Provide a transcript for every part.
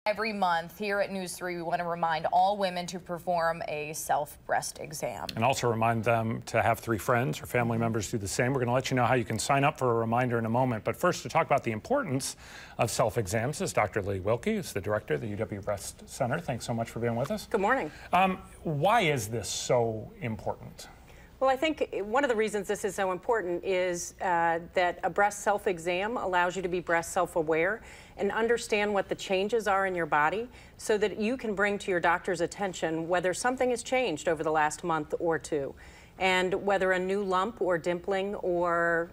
Every month here at News 3, we want to remind all women to perform a self-breast exam. And also remind them to have 3 friends or family members do the same. We're going to let you know how you can sign up for a reminder in a moment. But first, to talk about the importance of self-exams is Dr. Wilke, who's the director of the UW Breast Center. Thanks so much for being with us. Good morning. Why is this so important? Well, I think one of the reasons this is so important is that a breast self-exam allows you to be breast self-aware and understand what the changes are in your body so that you can bring to your doctor's attention whether something has changed over the last month or 2 and whether a new lump or dimpling or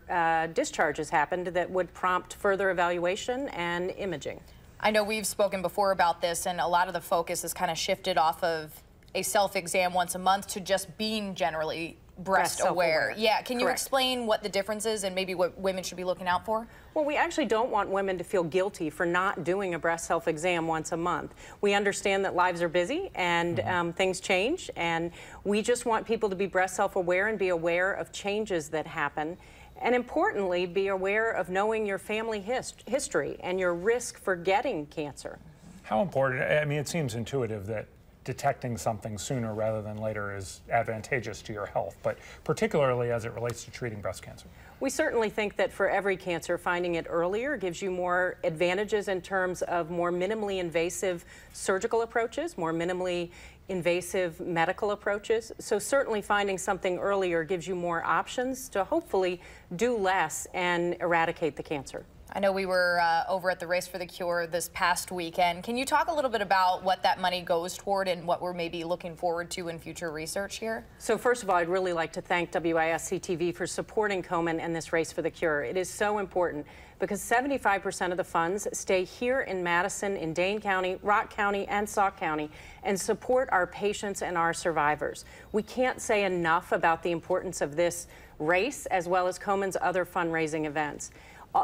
discharge has happened that would prompt further evaluation and imaging. I know we've spoken before about this, and a lot of the focus has kind of shifted off of a self-exam once a month to just being generally breast aware. Yeah, can you explain what the difference is and maybe what women should be looking out for? Well, we actually don't want women to feel guilty for not doing a breast self-exam once a month. We understand that lives are busy and things change, and we just want people to be breast self-aware and be aware of changes that happen. And importantly, be aware of knowing your family history and your risk for getting cancer. How important, I mean, it seems intuitive that detecting something sooner rather than later is advantageous to your health, but particularly as it relates to treating breast cancer. We certainly think that for every cancer, finding it earlier gives you more advantages in terms of more minimally invasive surgical approaches, more minimally invasive medical approaches. So certainly finding something earlier gives you more options to hopefully do less and eradicate the cancer. I know we were over at the Race for the Cure this past weekend. Can you talk a little bit about what that money goes toward and what we're maybe looking forward to in future research here? So first of all, I'd really like to thank WISC-TV for supporting Komen and this Race for the Cure. It is so important because 75% of the funds stay here in Madison, in Dane County, Rock County, and Sauk County, and support our patients and our survivors. We can't say enough about the importance of this race as well as Komen's other fundraising events.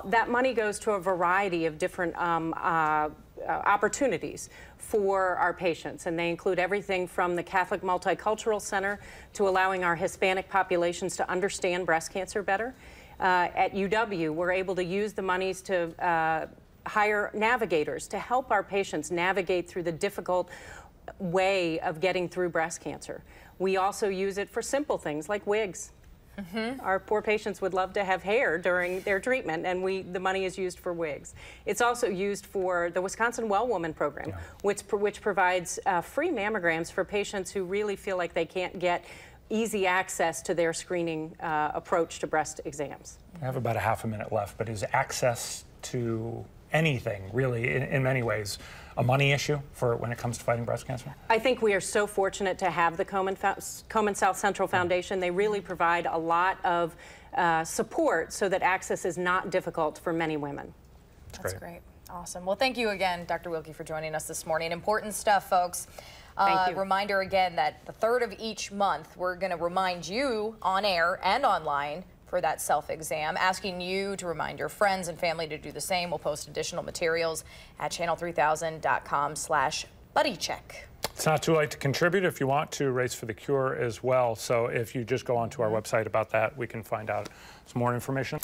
That money goes to a variety of different opportunities for our patients, and they include everything from the Catholic Multicultural Center to allowing our Hispanic populations to understand breast cancer better. At UW, we're able to use the monies to hire navigators to help our patients navigate through the difficult way of getting through breast cancer. We also use it for simple things like wigs. Our poor patients would love to have hair during their treatment, and the money is used for wigs. It's also used for the Wisconsin Well Woman program, which provides free mammograms for patients who really feel like they can't get easy access to their screening approach to breast exams. I have about a half a minute left, but is access to anything really in many ways a money issue for when it comes to fighting breast cancer? I think we are so fortunate to have the Komen South Central Foundation. They really provide a lot of support so that access is not difficult for many women. That's great. Awesome. Well, thank you again, Dr. Wilke, for joining us this morning. Important stuff, folks. Thank you. Reminder again that the 3rd of each month, we're going to remind you on air and online for that self-exam, asking you to remind your friends and family to do the same. We'll post additional materials at channel3000.com/buddycheck. It's not too late to contribute if you want to Race for the Cure as well. So if you just go onto our website about that, we can find out some more information.